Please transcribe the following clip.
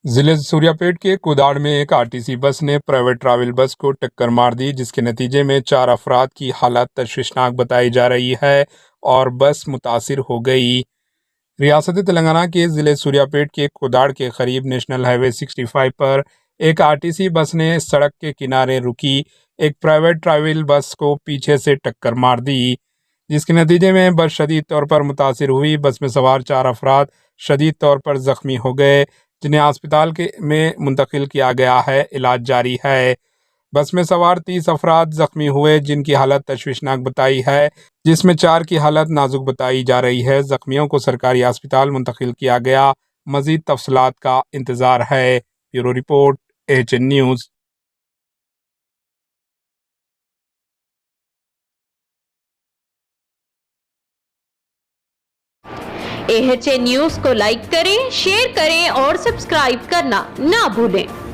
जिले सूर्यापेट के कुदाड़ में एक आरटीसी बस ने प्राइवेट ट्रैवल बस को टक्कर मार दी, जिसके नतीजे में 4 अफराद की हालत तशवीशनाक बताई जा रही है और बस मुतासिर हो गई। रियासत तेलंगाना के जिले सूर्यापेट के कुदाड़ के करीब नेशनल हाईवे 65 पर एक आरटीसी बस ने सड़क के किनारे रुकी एक प्राइवेट ट्रैवल बस को पीछे से टक्कर मार दी, जिसके नतीजे में बस शदीद तौर पर मुतासिर हुई। बस में सवार 4 अफराद शदीद तौर पर जख्मी हो गए, जिन्हें अस्पताल में मुंतकिल किया गया है। इलाज जारी है। बस में सवार 30 अफराद जख्मी हुए, जिनकी हालत तशवीशनाक बताई है, जिसमें 4 की हालत नाजुक बताई जा रही है। जख्मियों को सरकारी अस्पताल मुंतकिल किया गया। मजीद तफसलात का इंतजार है। Bureau report, AHN news. AHN news को लाइक करें, शेयर करें और सब्सक्राइब करना ना भूलें।